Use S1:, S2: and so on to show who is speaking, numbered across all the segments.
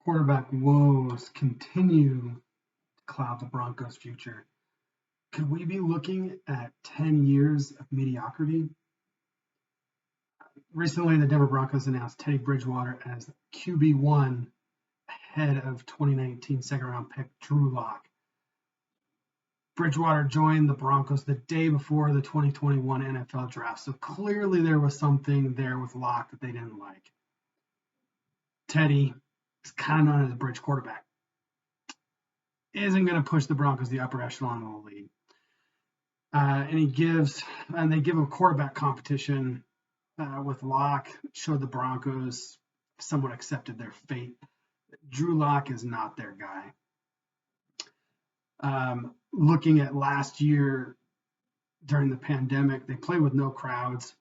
S1: Quarterback woes continue to cloud the Broncos' future. Could we be looking at 10 years of mediocrity? Recently, the Denver Broncos announced Teddy Bridgewater as QB1 ahead of 2019 second-round pick Drew Lock. Bridgewater joined the Broncos the day before the 2021 NFL draft, so clearly there was something there with Lock that they didn't like. Teddy is kind of known as a bridge quarterback. Isn't going to push the Broncos the upper echelon of the league. And they give him quarterback competition with Lock, showed the Broncos somewhat accepted their fate. Drew Lock is not their guy. Looking at last year during the pandemic, they played with no crowds.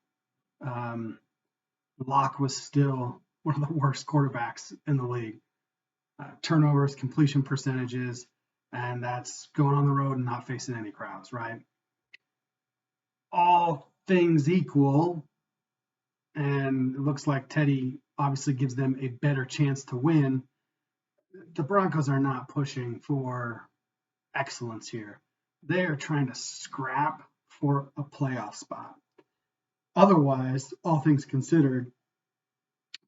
S1: Lock was still one of the worst quarterbacks in the league. Turnovers, completion percentages, and that's going on the road and not facing any crowds, right? All things equal, and it looks like Teddy obviously gives them a better chance to win. The Broncos are not pushing for excellence here. They are trying to scrap for a playoff spot. Otherwise, all things considered,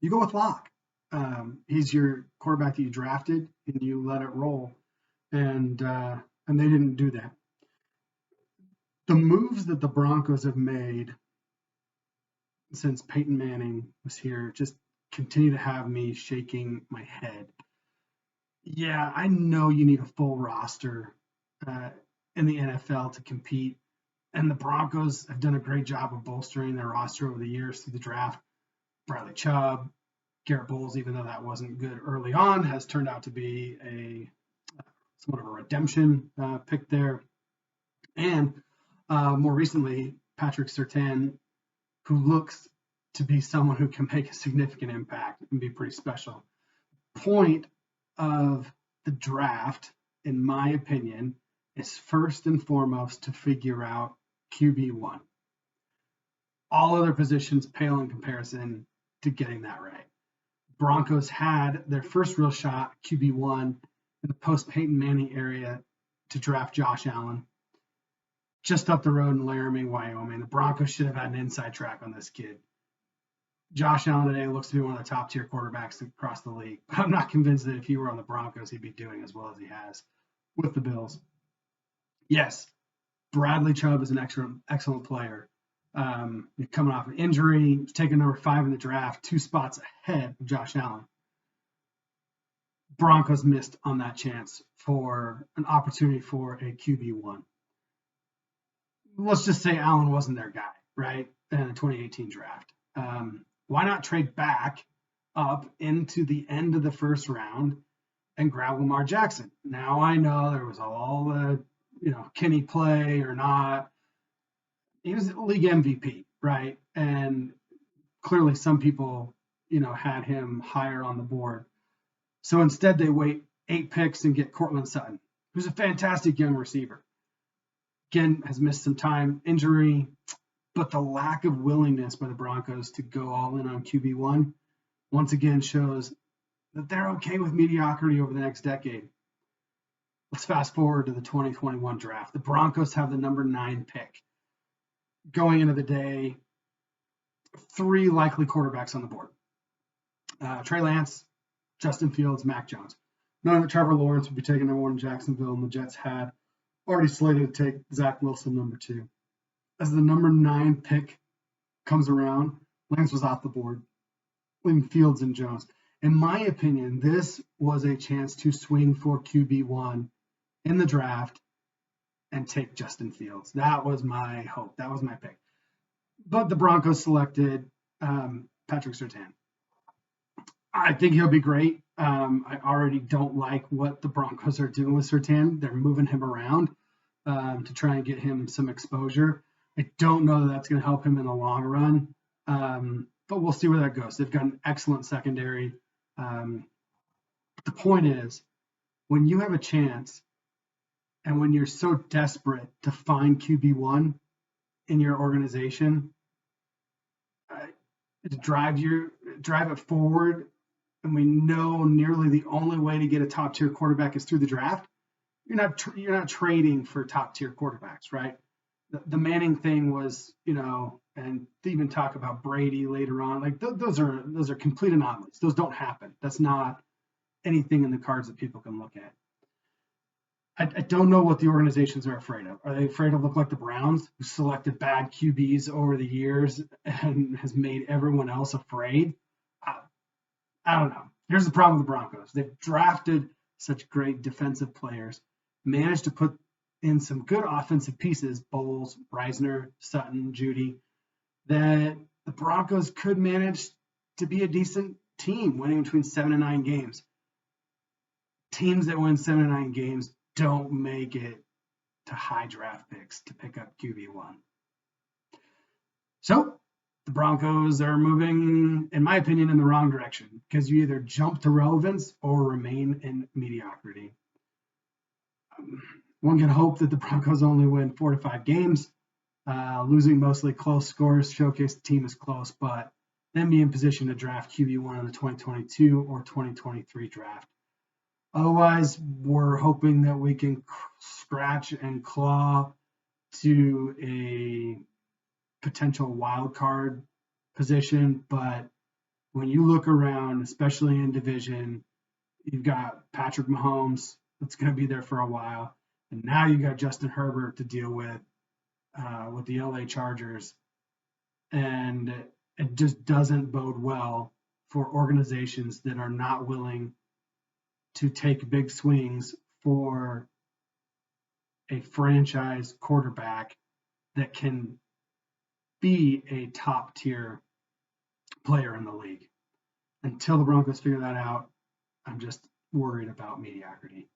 S1: you go with Lock. He's your quarterback that you drafted, and you let it roll. And they didn't do that. The moves that the Broncos have made since Peyton Manning was here just continue to have me shaking my head. Yeah, I know you need a full roster in the NFL to compete, and the Broncos have done a great job of bolstering their roster over the years through the draft. Bradley Chubb, Garrett Bowles, even though that wasn't good early on, has turned out to be somewhat of a redemption pick there. And more recently, Patrick Surtain, who looks to be someone who can make a significant impact and be pretty special. Point of the draft, in my opinion, is first and foremost to figure out QB1. All other positions pale in comparison to getting that right. Broncos had their first real shot, QB1, in the post-Peyton Manning area to draft Josh Allen. Just up the road in Laramie, Wyoming. The Broncos should have had an inside track on this kid. Josh Allen today looks to be one of the top-tier quarterbacks across the league. But I'm not convinced that if he were on the Broncos, he'd be doing as well as he has with the Bills. Yes, Bradley Chubb is an excellent player. Coming off an injury, taking number 5 in the draft, 2 spots ahead of Josh Allen. Broncos missed on that chance for an opportunity for a QB1. Let's just say Allen wasn't their guy, right, in the 2018 draft. Why not trade back up into the end of the first round and grab Lamar Jackson? Now, I know there was all the, can he play or not? He was league MVP, right? And clearly some people, had him higher on the board. So instead they wait 8 picks and get Courtland Sutton, who's a fantastic young receiver. Again, has missed some time, injury, but the lack of willingness by the Broncos to go all in on QB1 once again shows that they're okay with mediocrity over the next decade. Let's fast forward to the 2021 draft. The Broncos have the number 9 pick. Going into the day, 3 likely quarterbacks on the board. Trey Lance, Justin Fields, Mac Jones. Knowing that Trevor Lawrence would be taking number 1 in Jacksonville, and the Jets had already slated to take Zach Wilson number 2. As the number 9 pick comes around, Lance was off the board, leaving Fields and Jones. In my opinion, this was a chance to swing for QB1 in the draft and take Justin Fields. That was my hope. That was my pick. But the Broncos selected Patrick Surtain. I think he'll be great. I already don't like what the Broncos are doing with Surtain. They're moving him around to try and get him some exposure. I don't know that that's going to help him in the long run, but we'll see where that goes. They've got an excellent secondary. The point is, when you have a chance and when you're so desperate to find QB1 in your organization, to drive it forward and we know nearly the only way to get a top tier quarterback is through the draft, you're not trading for top tier quarterbacks, right? The Manning thing was, and to even talk about Brady later on, like those are complete anomalies. Those don't happen. That's not anything in the cards that people can look at. I don't know what the organizations are afraid of. Are they afraid to look like the Browns, who selected bad QBs over the years and has made everyone else afraid? I don't know. Here's the problem with the Broncos. They've drafted such great defensive players, managed to put in some good offensive pieces, Bowles, Reisner, Sutton, Judy, that the Broncos could manage to be a decent team, winning between 7 and 9 games. Teams that win 7 and 9 games don't make it to high draft picks to pick up QB1. So the Broncos are moving, in my opinion, in the wrong direction, because you either jump to relevance or remain in mediocrity. One can hope that the Broncos only win 4 to 5 games. Losing mostly close scores showcase the team is close, but then be in position to draft QB1 in the 2022 or 2023 draft. Otherwise, we're hoping that we can scratch and claw to a potential wild card position. But when you look around, especially in division, you've got Patrick Mahomes that's going to be there for a while. And now you've got Justin Herbert to deal with the LA Chargers. And it just doesn't bode well for organizations that are not willing to take big swings for a franchise quarterback that can be a top tier player in the league. Until the Broncos figure that out, I'm just worried about mediocrity.